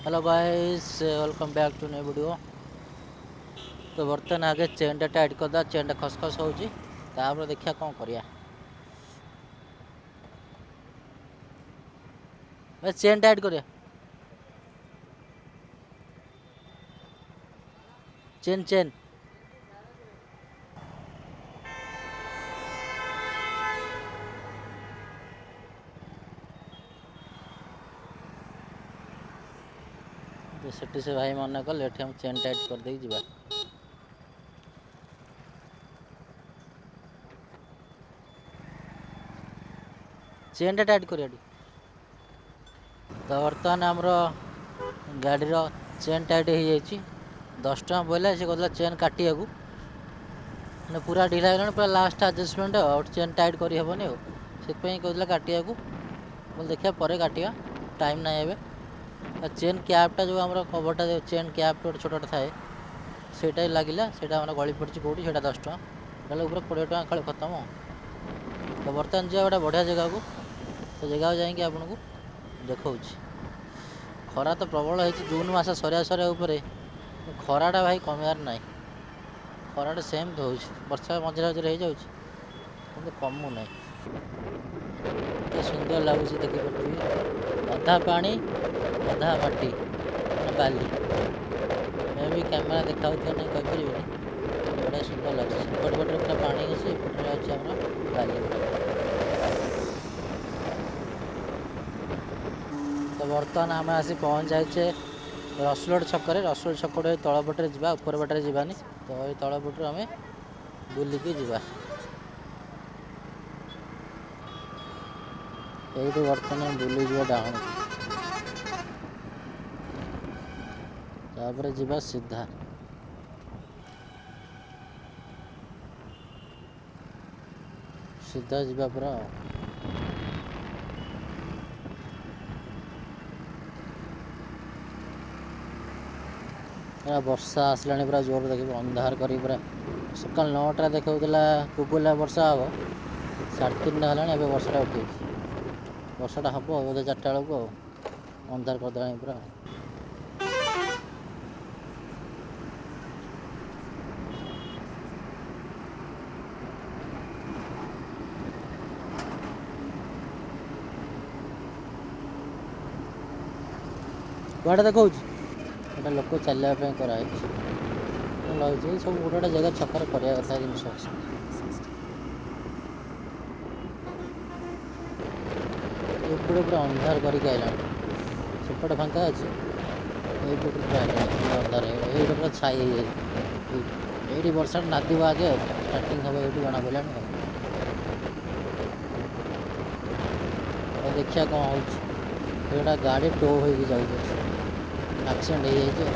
Hello guys, welcome back to new video. तो बर्तमान आगे चेन टाइट करदा, चेन खसखस होची, तापर देखिया कौन करिया। चेन टाइट करिया, चेन चेन तो सेठी से भाई मन कले एठी हम चेन टाइट कर दे जीवा। चेन टाइट करिया। तो बर्तमान आमर गाड़ी चेन टाइट हो जाइए। 10 टଙ୍କା बोले से कहला चेन काटिया को मैंने पूरा ढिला है, पूरा लास्ट आडजस्टमेंट और चेन टाइट करी हेबनी से कहला काटिया को। बोल देखिए पर काटिया, टाइम ना एबे। चेन कैपटा जो आम कभरटा चेन कैप गोटे छोटा थाए सेटा लगिला, से गली पड़ी कौटी से 10 टଙ୍କା ना ऊपर 20 टଙ୍କା खाली खत्म। तो बर्तमान जा गोटे बढ़िया जगह को, तो जगह जाकि आपन को देखा। खरा तो प्रबल है, जून मस सरिया सरिया उपर खराटा भाई कमार ना। खराटा सेम तो हो वर्षा मझे मझे हो जाए कमु ना। सुंदर लगुच देखिए, अधा पानी अधा माटी बाली। मैं भी कैमेरा देखा नहीं कहीपर बड़ा सुंदर लगे। पटे पटे पूरा पानी अच्छे, पटे अच्छे बाली। तो बर्तमान आम आसी पहुँच जाए रसुलगड़ छकरे। रसुलगड़ छक तलपटे जा, ऊपर बाटे जावानी। तो ये तलपटू आम बुलिकी जा। यही बर्तमान बुली जा डाउन, तापर जा सीधा सीधा जा पूरा। वर्षा आसला पूरा जोर देखिए, अंधार कर पूरा सका 9टा देखा गुगुला वर्षा हम 3:30 है। वर्षा उठे, वर्षाटा हम बोधे 4टा बेलू अंधार करदे पूरा। कड़े देखा गोटे लोक चलने कराई लगे सब गोटे गोटे जगह छक करा कथा जिन एपटे पूरा अंधार करके आइला। सेपटे फांका अच्छे, ये अंधार ये पूरा छाई ये वर्षा नाद आगे स्टार्टिंग हम ये जना पड़ा। देखिए कौन हो गाड़ी टो हो जाए, एक्सीडेंट हो जाए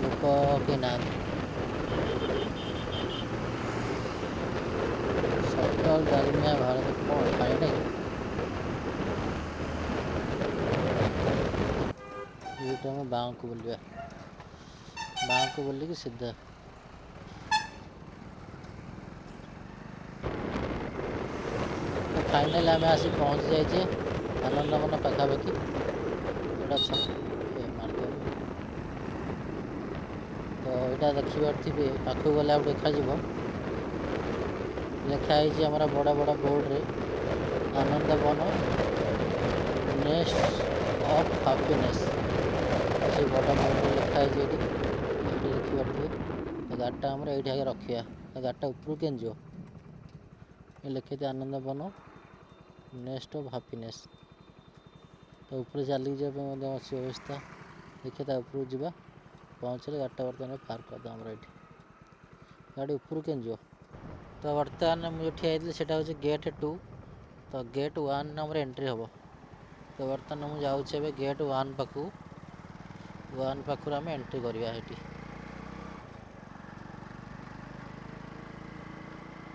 लोक कि ना। सकल डालमिया भारत कौन पानी नहीं ये बाँ को बुलवा, बाँ को बुलिकी सीधा। तो फाइनाल आम आसी पहुँच जाइए आनंदवन पाखापाखि। तो यहाँ देखिए पाखक गला देखा लिखाई आमर बड़ा बड़ा बोर्ड रे आनंदवन नेस्ट ऑफ हैप्पीनेस से बड़ा बोर्ड लिखाई देखिए। तो गाड़ीटा आम ये रखा, गाड़ीटा ऊपर के जो लिखे थे आनंदवन नेस्ट ऑफ हैप्पीनेस। तो ऊपर चलिक जाए अच्छी अवस्था देखिए, ऊपर जा पहुँचले गाड़ीटा बर्तमान पार्क करदे ये गाड़ी ऊपर के जो। तो बर्तमान मुझे ठिया से गेट 2। तो गेट 1 आम एंट्री हम। तो बर्तमान मुझे जाऊे गेट 1 पाखु, 1 पाखु आम एंट्री करवा।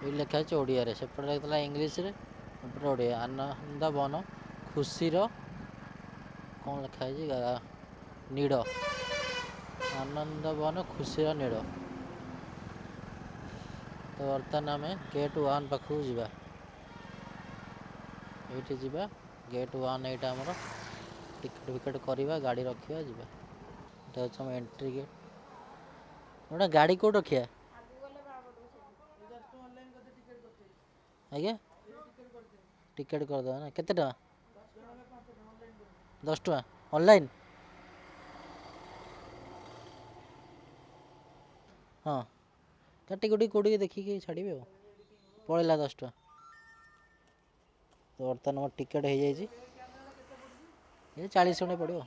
ये लिखा ओडिया सेपटे लगता इंग्लीश ओडिया आनंदवन खुशी कौन लिखाई नीड़, आनंदवन खुशी नीड़। तो बर्तमान आम गेट 1 पाखु जा। ଏଇଠି ଯିବା ଗେଟ୍ 1 ଏଇଟା ଆମର ଟିକେଟ୍ ଫିକେଟ୍ କରିବା ଗାଡ଼ି ରଖିବା ଯିବା। ଏଇଟା ହେଉଛି ଆମ ଏଣ୍ଟ୍ରି ଗେଟ୍। ଗୋଟେ ଗାଡ଼ି କେଉଁଠି ରଖିବା ଆଜ୍ଞା ଟିକେଟ୍ କରିଦେବା ନା କେତେ ଟଙ୍କା 10 ଟଙ୍କା ଅନଲାଇନ୍ ହଁ କାଟି କୁଟି କେଉଁଠିକି ଦେଖିକି ଛାଡ଼ିବେ ଆଉ ପଳେଇଲା 10 ଟଙ୍କା। ତ ବର୍ତ୍ତମାନ ମୋର ଟିକେଟ୍ ହେଇଯାଇଛି ଏ 40 ଖଣ୍ଡେ ପଡ଼ିବ।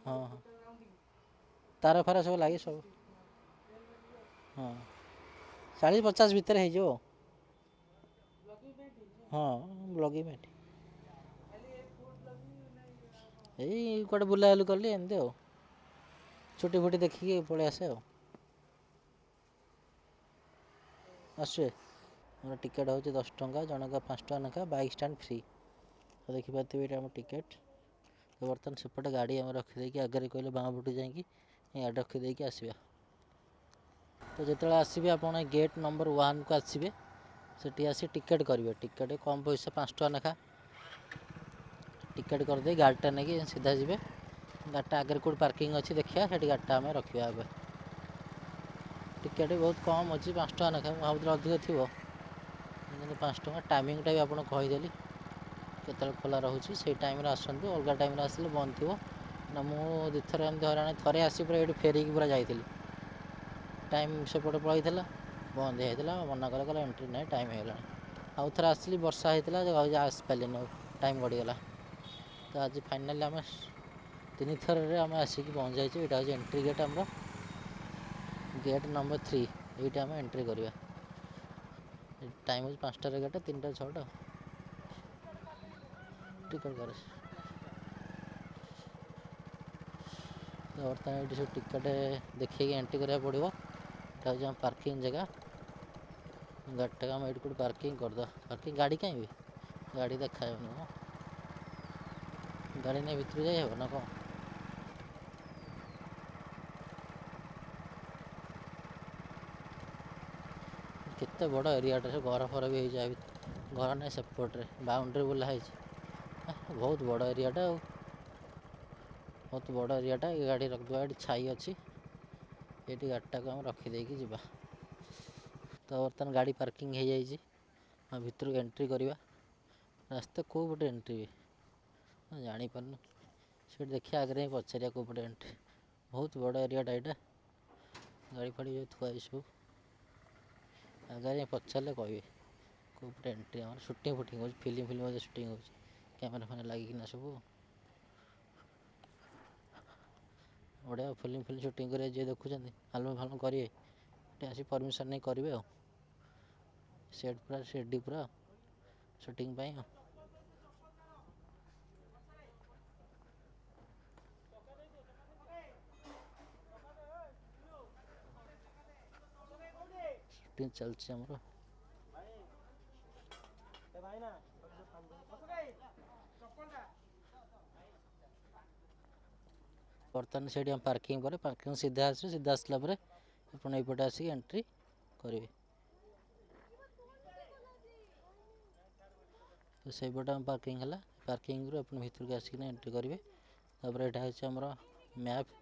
ହଁ ହଁ ତାର ଫାର ସବୁ ଲାଗି ସବୁ ହଁ 40-50 ଭିତରେ ହେଇଯିବ ଆଉ। ହଁ ବ୍ଲଗିଂ ପାଇଁ ଏଇ କୁଆଡ଼େ ବୁଲାବୁଲି କଲି ଏମିତି ଆଉ ଛୁଟି ଫୁଟି ଦେଖିକି ପଳେଇ ଆସେ ଆଉ ଆସୁଛେ। ଆମର ଟିକେଟ୍ ହେଉଛି 10 ଟଙ୍କା ଜଣକା 5 ଟଙ୍କା ଲେଖା ବାଇକ୍ ଷ୍ଟାଣ୍ଡ ଫ୍ରି। ତ ଦେଖିପାରୁଥିବେ ଏଇଟା ଆମ ଟିକେଟ୍। ତ ବର୍ତ୍ତମାନ ସେପଟେ ଗାଡ଼ି ଆମେ ରଖିଦେଇକି ଆଗରେ କହିଲେ ବାଁ ପଟୁ ଯାଇକି ଇଆଡ଼େ ରଖିଦେଇକି ଆସିବା। ତ ଯେତେବେଳେ ଆସିବେ ଆପଣ ଗେଟ୍ ନମ୍ବର 1କୁ ଆସିବେ ସେଠି ଆସି ଟିକେଟ୍ କରିବେ। ଟିକେଟ୍ କମ୍ ପଇସା 5 ଟଙ୍କା ଲେଖା ଟିକେଟ୍ କରିଦେଇ ଗାଡ଼ିଟା ନେଇକି ସିଧା ଯିବେ। ଗାଡ଼ିଟା ଆଗରେ କେଉଁଠି ପାର୍କିଂ ଅଛି ଦେଖିବା ସେଠି ଗାଡ଼ିଟା ଆମେ ରଖିବା ଏବେ। ଟିକେଟ୍ ବହୁତ କମ୍ ଅଛି 5 ଟଙ୍କା ଲେଖା ମୁଁ ଭାବୁଥିଲି ଅଧିକ ଥିବ କିନ୍ତୁ 5 ଟଙ୍କା। ଟାଇମିଂଟା ବି ଆପଣଙ୍କୁ କହିଦେଲି କେତେବେଳେ ଖୋଲା ରହୁଛି ସେଇ ଟାଇମ୍ରେ ଆସନ୍ତୁ। ଅଲଗା ଟାଇମ୍ରେ ଆସିଲେ ବନ୍ଦ ଥିବ ନା ମୁଁ ଦୁଇଥର ଏମିତି ହଇରାଣ ଥରେ ଆସି ପୁରା ଏଇଠି ଫେରିକି ପୁରା ଯାଇଥିଲି ଟାଇମ୍ ସେପଟେ ପଳେଇଥିଲା ବନ୍ଦ ହେଇଯାଇଥିଲା ମନା କଲେ କହିଲେ ଏଣ୍ଟ୍ରି ନାହିଁ ଟାଇମ୍ ହେଇଗଲାଣି। ଆଉ ଥରେ ଆସିଲି ବର୍ଷା ହେଇଥିଲା ଆସିପାରିଲିନି ଆଉ ଟାଇମ୍ ଗଡ଼ିଗଲା। ତ ଆଜି ଫାଇନାଲି ଆମେ 3 ଥରରେ ଆମେ ଆସିକି ପହଞ୍ଚି ଯାଇଛୁ। ଏଇଟା ହେଉଛି ଏଣ୍ଟ୍ରି ଗେଟ୍ ଆମର ଗେଟ୍ ନମ୍ବର 3 ଏଇଠି ଆମେ ଏଣ୍ଟ୍ରି କରିବା। ଟାଇମ୍ ହେଉଛି 5ଟାରେ ଗେଟ୍ 3ଟା 6ଟା ଟିକେଟ୍ କରେ। ତ ବର୍ତ୍ତମାନ ଏଇଠି ସବୁ ଟିକେଟ୍ ଦେଖେଇକି ଏଣ୍ଟ୍ରି କରିବାକୁ ପଡ଼ିବ। ଏଇଟା ହେଉଛି ଆମ ପାର୍କିଂ ଜାଗା। ଗାଡ଼ିଟାକୁ ଆମେ ଏଇଠି କେଉଁଠି ପାର୍କିଂ କରିଦେବା। ପାର୍କିଂ ଗାଡ଼ି କାହିଁ ଗାଡ଼ି ଦେଖାଯାଉନି ମ ଗାଡ଼ି ନେଇ ଭିତରୁ ଯାଇ ହେବ ନା କ'ଣ? କେତେ ବଡ଼ ଏରିଆଟା ସେ ଘର ଫର ବି ହେଇଛି ଘର ନାହିଁ ସେପଟରେ ବାଉଣ୍ଡ୍ରି ବୁଲା ହେଇଛି ବହୁତ ବଡ଼ ଏରିଆଟା ଆଉ ବହୁତ ବଡ଼ ଏରିଆଟା ଏ ଗାଡ଼ି ରଖିଦେବା। ଏଠି ଛାଇ ଅଛି ଏଇଠି ଗାଡ଼ିଟାକୁ ଆମେ ରଖିଦେଇକି ଯିବା। ତ ବର୍ତ୍ତମାନ ଗାଡ଼ି ପାର୍କିଂ ହେଇଯାଇଛି ଆମେ ଭିତରକୁ ଏଣ୍ଟ୍ରି କରିବା। ରାସ୍ତା କେଉଁ ପଟେ ଏଣ୍ଟ୍ରି ଜାଣିପାରୁନି ସେଠି ଦେଖିବା ଆଗରେ ହିଁ ପଚାରିବା କେଉଁ ପଟେ ଏଣ୍ଟ୍ରି। ବହୁତ ବଡ଼ ଏରିଆଟା ଏଇଟା ଗାଡ଼ି ଫାଡ଼ି ଯେଉଁ ଥୁଆ ହେଇଛି ସବୁ ଆଗରେ ପଚାରିଲେ କହିବେ କେଉଁ ପଟେ ଏଣ୍ଟ୍ରି। ଆମର ସୁଟିଂ ଫୁଟିଂ ହେଉଛି ଫିଲ୍ମ ସୁଟିଂ ହେଉଛି କ୍ୟାମେରା ଫ୍ୟାମେରା ଲାଗିକିନା ସବୁ ବଢ଼ିଆ ଫିଲ୍ମ ସୁଟିଂ କରିବା ଯିଏ ଦେଖୁଛନ୍ତି ଆଲବମ୍ ଫାଲବମ୍ କରିବେ ଏଠି ଆସି ପରମିସନ୍ ନେଇ କରିବେ ଆଉ ସେଟ୍ ପୁରା ରେଡ଼ି ପୁରା ସୁଟିଂ ପାଇଁ ଆଉ। ସୁଟିଂ ଚାଲିଛି ଆମର। ବର୍ତ୍ତମାନ ସେଇଠି ଆମେ ପାର୍କିଂ ପରେ ପାର୍କିଂ ସିଧା ଆସିବେ ସିଧା ଆସିଲା ପରେ ଆପଣ ଏଇପଟେ ଆସିକି ଏଣ୍ଟ୍ରି କରିବେ। ତ ସେଇପଟେ ଆମ ପାର୍କିଂ ହେଲା ପାର୍କିଂରୁ ଆପଣ ଭିତରକୁ ଆସିକିନା ଏଣ୍ଟ୍ରି କରିବେ। ତାପରେ ଏଇଟା ହେଉଛି ଆମର map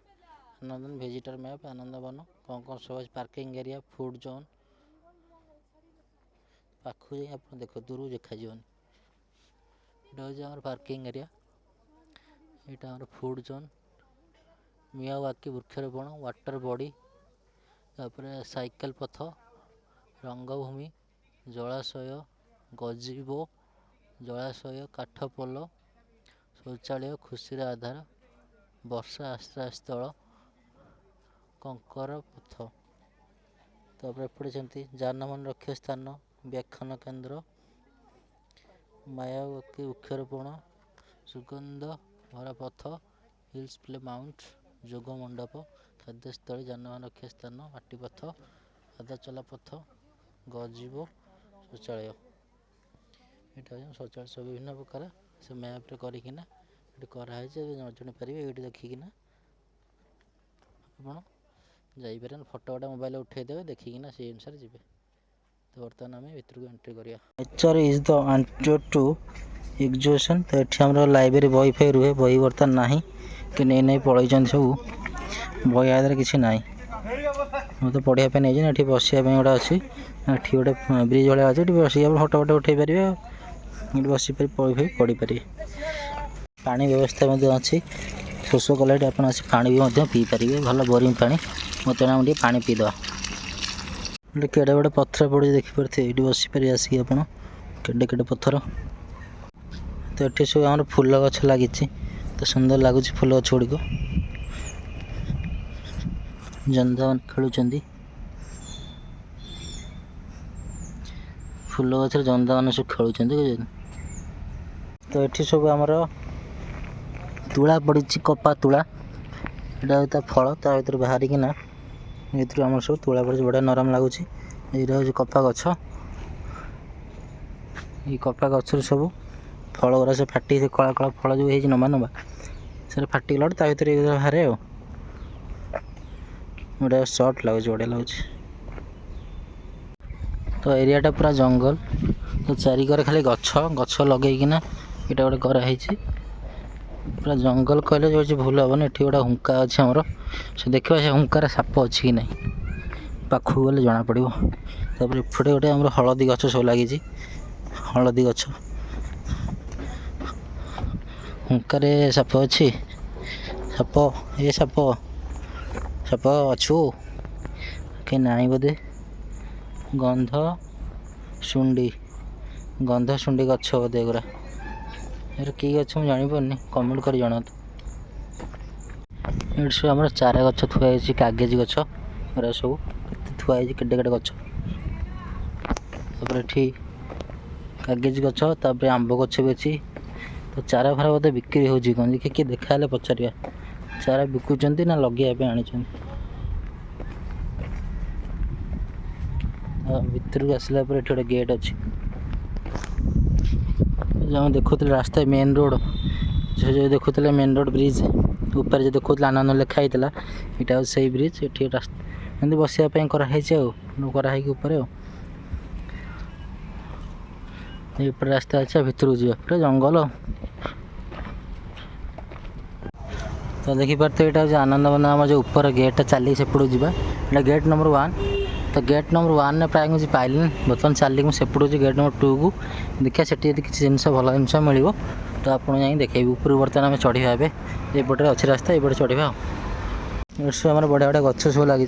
Anandan visitor map Anandaban କ'ଣ କ'ଣ ସବୁ ଅଛି ପାର୍କିଂ ଏରିଆ ଫୁଡ଼୍ ଜୋନ୍ ପାଖକୁ ଯାଇ ଆପଣ ଦେଖ ଦୂରକୁ ଦେଖାଯିବନି। ଏଇଟା ହେଉଛି ଆମର ପାର୍କିଂ ଏରିଆ। ଏଇଟା ଆମର ଫୁଡ଼୍ ଜୋନ୍ ମିଆୱାକି ବୃକ୍ଷରୋପଣ ୱାଟର ବଡ଼ି ତାପରେ ସାଇକେଲ ପଥ ରଙ୍ଗଭୂମି ଜଳାଶୟ ଗଜିବୋ ଜଳାଶୟ କାଠ ପୋଲ ଶୌଚାଳୟ ଖୁସିର ଆଧାର ବର୍ଷା ଆଶ୍ରୟ ସ୍ଥଳ କଙ୍କର ପଥ। ତାପରେ ଏପଟେ ଯେମିତି ଯାନବାହନ ରଖିବା ସ୍ଥାନ ବ୍ୟାଖ୍ୟାନ କେନ୍ଦ୍ର ମାୟାବତୀ ବୃକ୍ଷରୋପଣ ସୁଗନ୍ଧ ଭରା ପଥ ହିଲ୍ସ ପ୍ଲେ ମାଉଣ୍ଟ ଯୋଗ ମଣ୍ଡପ ଖାଦ୍ୟସ୍ଥଳୀ ଯାନବାହନ ରଖିବା ସ୍ଥାନ ମାଟି ପଥ ପାଦଚଲା ପଥ ଗଜିବୋ ଶୌଚାଳୟ। ଏଇଟା ହେଉଛି ଶୌଚାଳୟ ସବୁ ବିଭିନ୍ନ ପ୍ରକାର ସେ ମ୍ୟାପ୍ରେ କରିକିନା ଏଠି କରାହେଇଛି ଯଦି ନ ଜାଣିପାରିବେ ଏଇଠି ଦେଖିକିନା ଆପଣ ଯାଇପାରିବେ। ଫଟୋ ଗୋଟେ ମୋବାଇଲରେ ଉଠାଇଦେବେ ଦେଖିକିନା ସେଇ ଅନୁସାରେ ଯିବେ। तो बर्तमान आम भितर को एंट्री करिया। Nature is the answer to exhaustion. तो ये आम लाइब्रेरी बही फई रुहे, बही बर्तमान ना कि नहीं नहीं पलई सब बही आदि किसी ना तो पढ़ाई नहीं ये बसा गोटे अच्छी ये गोटे ब्रिज भाया अच्छे बस फटो फटो उठे पारे ये बस बही फई पढ़ी पारे। पानी व्यवस्था अच्छी शोष कले आप पानी भी पी पारे भल बोरिंग पानी बर्तमान आम पानी पीदे केड़े बड़े पत्थर पड़ी देखिपे ये बसीपारे आसिक आप केड़े केड़े पत्थर। तो ये सब आम फूल गछ लगी तो सुंदर लगुच फूल गछ गुड़िक जंदा खेलुं फूल गचर जंदा मैंने सब खेलुं। तो ये सब आमर तुला पड़ी कपा तुला यहाँ फल ता भर बाहरिकिना भर आम सब तुला पड़ी बड़ा नरम लगुच। यहाँ हूँ कपा गछ ये कपा गचर सब फल गुरा से फाटी से कला कला फल जो है नवा नवा से फाटी गला भर ये बाहर गोटे सर्ट लगुच बढ़िया लगुच। तो एरियाटा पूरा जंगल तो चारिकर खाली गछ गछ लगेकिना ये गोटे कराई पूरा जंगल कहले जो भूल हेनी। ये गोटे हुंका अच्छे आमर से देखा से हुंकार साप अच्छी कि ना पाखक गले जना पड़ो। तापर एपटे गोटे आम हलदी गछ सब लगी हलदी गछ हुंकार साप अच्छी साप ये साप साप अच्छु कि नाई बोधे गंध शुंडी गछ बोधे गुरा यार कि गछ मुझे जानीपारे कमेंट कर जना। ये सब आम चारा गछ थुआई कागज गछ गुरा सब थुआई केटे केटे गछ ये कागज गछ तापर आंब गछ भी अच्छी। तो चारा फारा बोधे बिक्री हो किए देखा पचार चारा बिकुंट ना लगे आनी भर को आसला ये गोटे गेट अच्छी जो देखुले रास्ता मेन रोड जो देखुले मेन रोड ब्रिज ऊपर जो देखुले आनंद लिखाई यहाँ से ब्रिज ये रास्ता एमती बसापी कराई ऊपर ये रास्ता अच्छे भितर जा पूरा जंगल। तो देखिपारे तो यहाँ आनंद बन आम जो ऊपर गेटा चली सेपटू जावा गेट नंबर 1। तो गेट नंबर 1 ने प्राय मुझे पाइल बर्तमान चलिए मुझे गेट नंबर 2 को देखा से किसी जिनस भल जिन मिल तो आपको जा देखेबी ऊपर बर्तमान आम चढ़ा एपटे अच्छी रास्ता ये चढ़ा सब आम बढ़िया बढ़िया गच सब लगी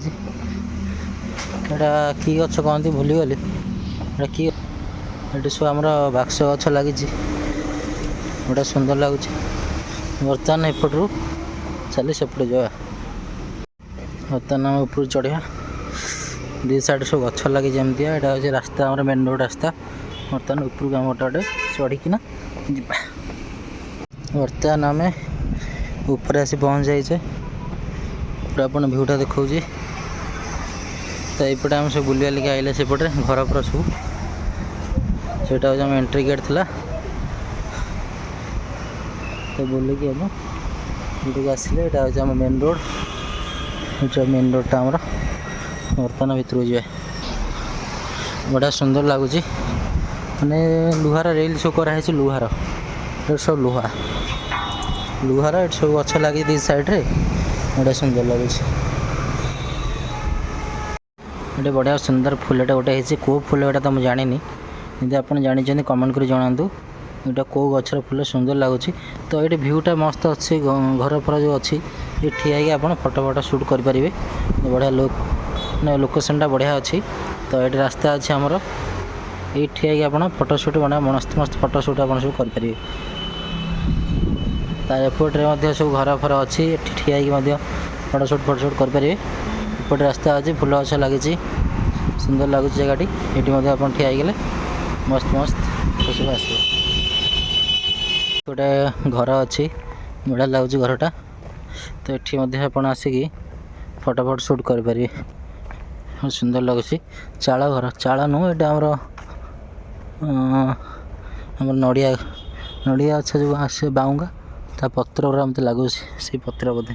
कि गच कहती भूलीगली कि ये सब आम बाक्स गच लगी बड़ा सुंदर लगुच। बर्तमान एपटू चली सेपटे जावा बर्तमान आम ऊपर चढ़ा दी साइड सब गच लगी जमती यहाँ हूँ रास्ता आम मेन रोड रास्ता बर्तमान ऊपर आम गोटे चढ़ीकिना बर्तमान आम ऊपर आसी पहुँच जाइए पूरा अपन भ्यूटा देखा तो यपटे आम सब बुलिया लिखे आइले सेपटे घर पर सब से आम एंट्री गेट थी तो बुलिकी हम ये आसिले यहाँ हूँ आम मेन रोड मेन रोडटा आमर बर्तमान भर जाए बड़ा सुंदर लगुच माने लुहार रेल सब कराई लुहार सब लुहार ये सब गच लगी दी साइड रे बड़ा सुंदर लगुच। ये बढ़िया सुंदर फूलटा गोटे कौ फूल एटा तो मुझे जानी यदि आप जानते कमेंट कर जनातु यहाँ कौ गचर फूल सुंदर लगुच। तो ये भ्यूटा मस्त अच्छी घर फर जो अच्छी ये ठिया आप फटो फटो शूट करेंगे बढ़िया लोकेशनटा बढ़िया अच्छी। तो ये रास्ता अच्छे आमर ये ठिया आप फटो शूट बना मस्त मस्त फटो शूट आप सब करेंगे। एपटे सब घर फर अच्छी ठिया फटो शूट करेंगे। एपटे रास्ता अच्छी फूल गछ लगी सुंदर लगुच जगह ये आप ठिया मस्त मस्त सब आस गोटे घर अच्छी बढ़िया लगुच घरटा। तो ये आप आसिक फटो फट शूट करेंगे सुंदर लगुच। चाल घर चाल नुह ये आम नड़िया नड़िया अच्छा जो आसे बाउंगा ता पत्र गुरा मत लगुच से पत्र बोधे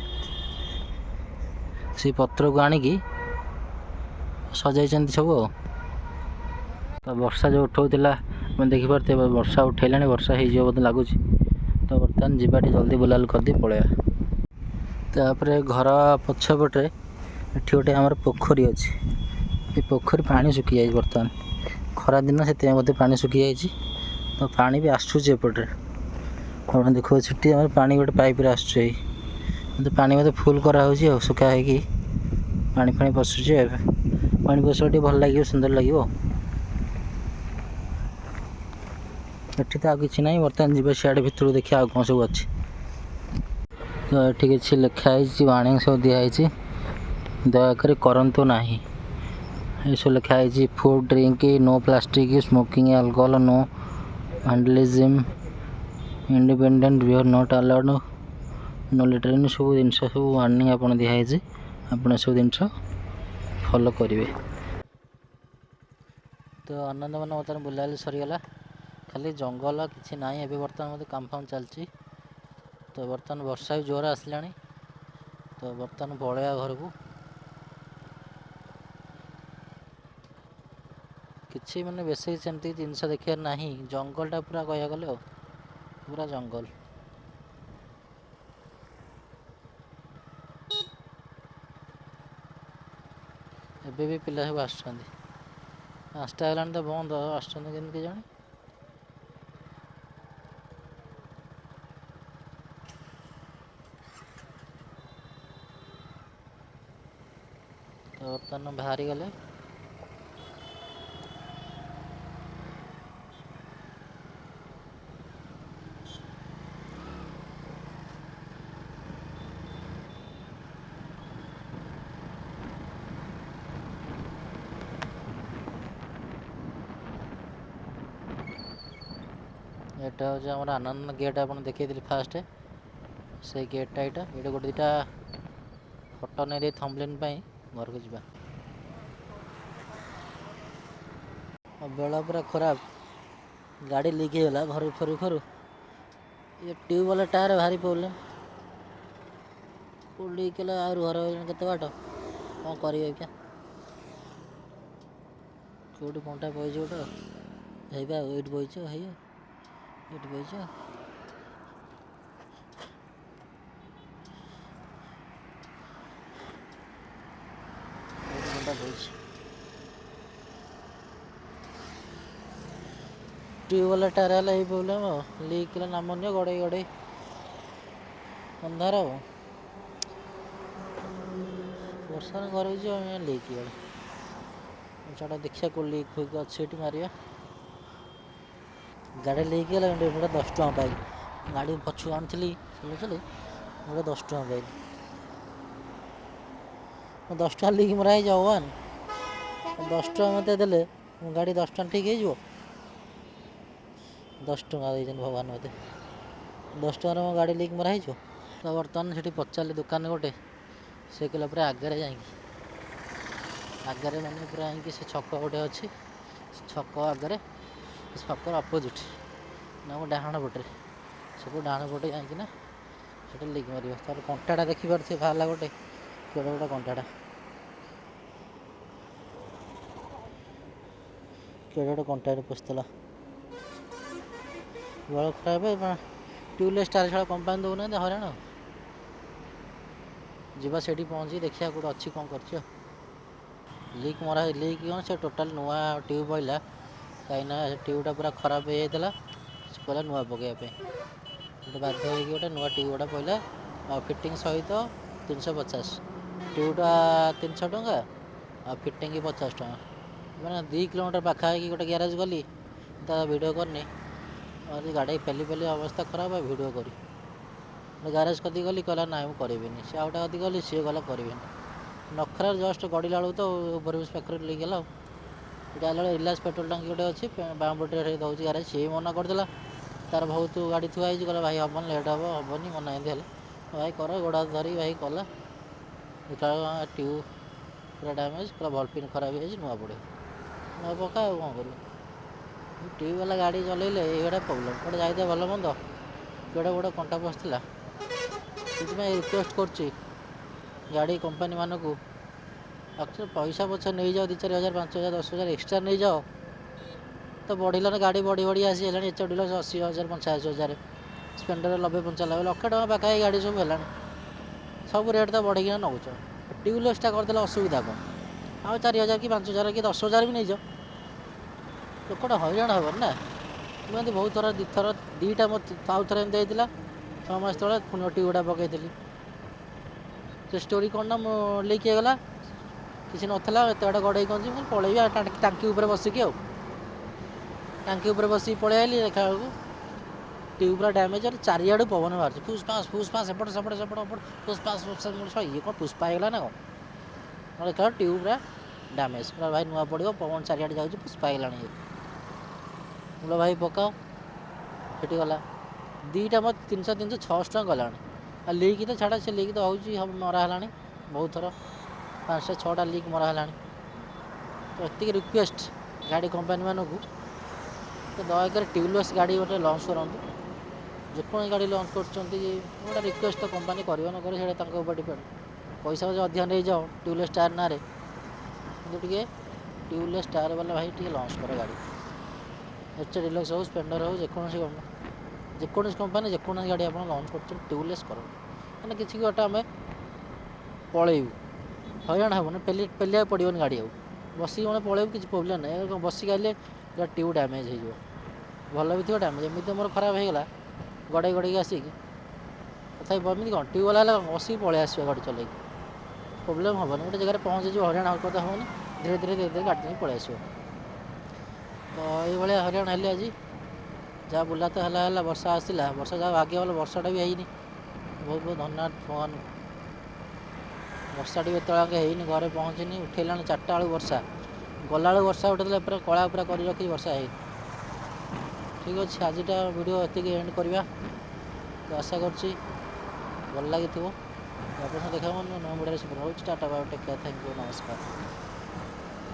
से पत्र को आणिकी सजाई सब ତ ବର୍ଷା ଯେଉଁ ଉଠାଉଥିଲା ଆମେ ଦେଖିପାରୁଥିବେ ବର୍ଷା ଉଠାଇଲାଣି, ବର୍ଷା ହେଇଯିବ ବୋଧେ ଲାଗୁଛି। ତ ବର୍ତ୍ତମାନ ଯିବା ଟିକେ ଜଲ୍ଦି ବୁଲାବୁଲି କରିଦେଇ ପଳେଇବା। ତାପରେ ଘର ପଛପଟେ ଏଠି ଗୋଟେ ଆମର ପୋଖରୀ ଅଛି। ଏ ପୋଖରୀ ପାଣି ଶୁଖିଯାଇଛି ବର୍ତ୍ତମାନ, ଖରାଦିନ ସେଥିପାଇଁ ବୋଧେ ପାଣି ଶୁଖିଯାଇଛି। ତ ପାଣି ବି ଆସୁଛି ଏପଟରେ, ଆପଣ ଦେଖୁଛି ସେଠି ଆମର ପାଣି ଗୋଟେ ପାଇପ୍ରେ ଆସୁଛି। କିନ୍ତୁ ପାଣି ବୋଧେ ଫୁଲ୍ କରାହେଉଛି ଆଉ, ଶୁଖା ହେଇକି ପାଣି ପଶୁଛି। ଏବେ ପାଣି ପଶିଲେ ଟିକେ ଭଲ ଲାଗିବ, ସୁନ୍ଦର ଲାଗିବ। ଏଠି ତ ଆଉ କିଛି ନାହିଁ, ବର୍ତ୍ତମାନ ଯିବା ସିଆଡ଼େ ଭିତରକୁ ଦେଖିବା ଆଉ କ'ଣ ସବୁ ଅଛି। ତ ଏଠି କିଛି ଲେଖା ହେଇଛି, ୱାର୍ଣ୍ଣିଂ ସବୁ ଦିଆହେଇଛି, ଦୟାକରି କରନ୍ତୁ ନାହିଁ। ଏସବୁ ଲେଖା ହେଇଛି food drink, no plastic, smoking, alcohol, no vandalism, independent beer not allowed, no littering, ସବୁ ଜିନିଷ ସବୁ ୱାର୍ଣ୍ଣିଂ ଆପଣ ଦିଆହେଇଛି। ଆପଣ ଏସବୁ ଜିନିଷ ଫଲୋ କରିବେ। ତ ଆନନ୍ଦମାନ ବର୍ତ୍ତମାନ ବୁଲାବୁଲି ସରିଗଲା, ଖାଲି ଜଙ୍ଗଲ, କିଛି ନାହିଁ। ଏବେ ବର୍ତ୍ତମାନ ମୋତେ କାମ ଚାଲିଛି। ତ ବର୍ତ୍ତମାନ ବର୍ଷା ବି ଜୋର ଆସିଲାଣି। ତ ବର୍ତ୍ତମାନ ପଳେଇବା ଘରକୁ। କିଛି ମାନେ ବେଶୀ ସେମିତି ଜିନିଷ ଦେଖିବାର ନାହିଁ, ଜଙ୍ଗଲଟା ପୁରା କହିବାକୁ ଗଲେ ଆଉ ପୁରା ଜଙ୍ଗଲ। ଏବେ ବି ପିଲା ସବୁ ଆସୁଛନ୍ତି, 5ଟା ହେଲାଣି ତ ବନ୍ଦ, ଆସୁଛନ୍ତି କେମିତି କେଜାଣି। ତ ବର୍ତ୍ତମାନ ବାହାରି ଗଲେ। ଏଇଟା ହେଉଛି ଆମର ଆନନ୍ଦ ଗେଟ୍, ଆପଣ ଦେଖେଇଥିଲି ଫାଷ୍ଟ, ସେଇ ଗେଟ୍ଟା ଏଇଟା ଗୋଟେ ଦୁଇଟା ଫଟୋ ନେଇ ଥମ୍ବନେଲ୍ ପାଇଁ ଘରକୁ ଯିବା। ବେଳ ପୁରା ଖରାପ, ଗାଡ଼ି ଲିକ୍ ହେଇଗଲା ଘରେ ଫେରୁ ଏ ଟ୍ୟୁବୱାଲା ଟାୟାର ଭାରି ପ୍ରୋବ୍ଲେମ୍। ଲିକ୍ ହେଲା ଆହୁରି ଘର କେତେ ବାଟ, କ'ଣ କରିବେ ଆଜ୍ଞା। କେଉଁଠି କଣ୍ଟା ପଡ଼ିଛି ଗୋଟେ, ହେଇବା ଏଇଠି ବହିଛ, ଏଇଠି ବହିଛ। ଟ୍ୟୁବୱାଲା ଟାୟାର ହେଲା ଏଇ ପ୍ରୋବ୍ଲେମ୍ ଆଉ, ଲିକ୍ ହେଲା ନାମ ନିଅ, ଗଡ଼େଇ ଅନ୍ଧାର ଆଉ। ବର୍ଷାରେ ଘରେ ହେଇଛି ଲିକ୍ ହେଇଗଲା। ଛାଡ଼, ଦେଖିବା କେଉଁ ଲିକ୍ ଫିକ୍ ଅଛି ଏଠି ମାରିବା। ଗାଡ଼ି ଲିକ୍ ହେଇଗଲା, ଗୋଟେ 10 ଟଙ୍କା ପାଇଲି। ଗାଡ଼ି ପଛକୁ ଆଣିଥିଲି ଗୋଟେ 10 ଟଙ୍କା ପାଇଲି। 10 ଟଙ୍କା ଲିକ୍ ମରା ହେଇଛି ଭଗବାନ, 10 ଟଙ୍କା ମୋତେ ଦେଲେ ଗାଡ଼ି 10 ଟଙ୍କା ଠିକ୍ ହେଇଯିବ। 10 ଟଙ୍କା ଦେଇଛନ୍ତି ଭଗବାନ ମୋତେ, 10 ଟଙ୍କାରେ ମୋ ଗାଡ଼ି ଲିକ୍ ମରା ହେଇଯିବ। ତ ବର୍ତ୍ତମାନ ସେଠି ପଚାରିଲି ଦୋକାନ ଗୋଟେ, ସେ କହିଲା ପୁରା ଆଗରେ ମାନେ ପୁରା ଯାଇକି ସେ ଛକ ଗୋଟେ ଅଛି, ସେ ଛକ ଆଗରେ, ଛକର ଅପୋଜିଟ୍ ନା ମୋ ଡାହାଣ ପଟରେ, ସବୁ ଡାହାଣ ପଟେ ଯାଇକିନା ସେଟା ଲିକ୍ ମାରିବ। ତାପରେ କଣ୍ଟାଟା ଦେଖିପାରୁଥିବେ, ବାହାରିଲା ଗୋଟେ କଣ୍ଟାଟା, ଗୋଟେ କଣ୍ଟାରେ ପଶିଥିଲା। ବେଳ ଖରାପ, ଟ୍ୟୁବଲେସ୍ ଟାୟାର ଛଡ଼ା କମ୍ପାନୀ ଦେଉନାହାନ୍ତି, ହଇରାଣ ଆଉ। ଯିବା ସେଇଠି ପହଞ୍ଚିକି ଦେଖିବା କେଉଁଠି ଅଛି, କ'ଣ କରିଛି ଆଉ। ଲିକ୍ କ'ଣ, ସେ ଟୋଟାଲ୍ ନୂଆ ଟ୍ୟୁବ୍ ପଇଲା, କାହିଁକିନା ସେ ଟ୍ୟୁବ୍ଟା ପୁରା ଖରାପ ହେଇଯାଇଥିଲା। ସେ କହିଲା ନୂଆ ପକାଇବା ପାଇଁ, ଗୋଟେ ବାଧ୍ୟ ହେଇକି ଗୋଟେ ନୂଆ ଟ୍ୟୁବ୍ ଗୁଡ଼ା ପଇଲା। ଆଉ ଫିଟିଙ୍ଗ ସହିତ 350, ଟ୍ୟୁବ୍ଟା 300 ଟଙ୍କା, ଆଉ ଫିଟିଙ୍ଗ 50 ଟଙ୍କା। ମାନେ 2 କିଲୋମିଟର ପାଖାପାଖି ଗୋଟେ ଗ୍ୟାରେଜ୍ ଗଲି, ତା ଭିଡ଼ିଓ କରିନି, ଗାଡ଼ି ପେଲି ଅବସ୍ଥା ଖରାପ, ଆଉ ଭିଡ଼ିଓ କରି ଗ୍ୟାରେଜ୍ କତିକି ଗଲି, କହିଲା ନାଇଁ ମୁଁ କରିବିନି। ସେ ଆଉ ଗୋଟେ କତିକି ଗଲି, ସିଏ କହିଲା କରିବିନି। ନଖରାରେ ଜଷ୍ଟ ଗଡ଼ିଲା ବେଳକୁ ତ ଓଭରବ୍ରିଜ୍ ପାଖରେ ଲିକ୍ ହେଲା ଆଉ। ଏଇଟା ହେଲା ବେଳେ ରିଲାଏନ୍ସ ପେଟ୍ରୋଲ ଟାଙ୍କି ଗୋଟେ ଅଛି, ବାଁ ପଟରେ ଦେଉଛି ଗ୍ୟାରେଜ୍, ସିଏ ମନା କରିଦେଲା। ତାର ବହୁତ ଗାଡ଼ି ଥୁଆ ହେଇଛି, କହିଲା ଭାଇ ହେବନି, ଲେଟ୍ ହେବନି, ମନା ଏମିତି ହେଲା। ଭାଇ କର, ଗୋଡ଼ ହାତ ଧରିକି ଭାଇ କଲା। ଦେଖିଲା ବେଳକୁ ଟ୍ୟୁବ୍ ପୁରା ଡ୍ୟାମେଜ୍, ପୁରା ଭଲ୍ପିନ୍ ଖରାପ ହେଇଯାଇଛି, ନୂଆ ପଡ଼ିବ। ନୂଆ ପକା ଆଉ କ'ଣ କରିବ। ଟ୍ୟୁବ୍ ବାଲା ଗାଡ଼ି ଚଲେଇଲେ ଏଇଗୁଡ଼ା ପ୍ରୋବ୍ଲେମ୍, ଗୋଟେ ଯାଇଥିବା ଭଲ ମନ୍ଦ, ଗୋଟେ କଣ୍ଟା ପଶିଥିଲା। ସେଥିପାଇଁ ରିକ୍ୱେଷ୍ଟ କରୁଛି ଗାଡ଼ି କମ୍ପାନୀମାନଙ୍କୁ, ଆକ୍ଚୁଆଲି ପଇସା ପଛେ ନେଇଯାଅ, 2-4 ହଜାର, 5 ହଜାର, 10 ହଜାର ଏକ୍ସଟ୍ରା ନେଇଯାଅ, तो बढ़िलान गाड़ी बढ़ी बढ़ी आसी है एच डिलक्स 80,000 85,000 स्प्लेंडर 90-95 लक्ष टका पाखापाखि गाड़ी सब है सब रेट तो बढ़िया नौच ट्यूबलेसटा करदेले असुविधा कौन आउ 4,000 कि 5,000 कि 10,000 भी नहीं जाओ लोकटा हईराण हेबन ना मुझे बहुत थर दुईथर दुईटा मत आउ थे एमती होता 6 मास तले पुणी ट्यूबटा पकईली से स्टोरी कौन ना मो लीक होगला किसी नाला एत बाट गड़े कौन मुझे पलैबी टांकी उपर बसिकी आउ टांकी उपर बसिक पलि आइली देखा बेलू ट्यूब पूरा डैमेज और चारिआडू पवन बाहर फुसफास एपट सेपट फुसफास ये कौन पुष्पा होगा ना कौन देखा ट्यूब पूरा डैमेज पूरा भाई नुआ पड़ो पवन चारिआडे जाऊँगी पुष्पा होगा बोलो भाई पकाओ सेठी गला दुईटा मत 300-600 टका गला आ लीक तो छाड़ा से लीक तो हम मरा है बहुत थर 5-6टा लीक मरा है तो ये रिक्वेस्ट गाड़ी कंपनी मानक तो दयाकोरी ट्यूबलेस गाड़ी गोटे लंच करूँ जेको गाड़ी लंच कर रिक्वेस्ट तो कंपनी कर न कर डिपेंड पैसा अधिक नहीं जाओ ट्यूबलेस टायर ना टे ट्यूबलेस टायर वाला भाई टे लंच कर गाड़ी एच डिलक्स हो स्प्लेंडर हो जेकोसी कंपनी जेकोसी गाड़ी आप लंच कर ट्यूबलेस कर मैंने किसी गोटे आम पलैबू हईराण हेबन पेलिया पड़ोन गाड़ी आउ बसिक मैंने पलैबू किसी प्रोब्लेम ना बसिक आइले ट्यूब डैमेज हो भल भी थी डैमेज एमती मोर खराब होगा गड़े गड़े आसिक तथा एमती कौन ट्यूब वाला बसिक पलि आस गाड़ी चल प्रोब्लेम हेन गोटे जगह पहुँचे हईराण हरकत हेनी धीरे धीरे धीरे गाड़ी पलि आस तो ये हईराण हेली आज जहाँ बुला तो है वर्षा आसला वर्षा जहाँ भाग्य भल वर्षाटा भी है बहुत बहुत धन्यवाद भगवान वर्षा टी होनी घरे पहुँचनी उठेला 4टा बेलू वर्षा गला वर्षा उठे पूरा कला पूरा कर रखी वर्षा है ठीक अच्छे आजटा वीडियो ये एंड करवा तो आशा करूँ भल लगी आप देखा नो वीडियो रोज tata bye take care thank you नमस्कार।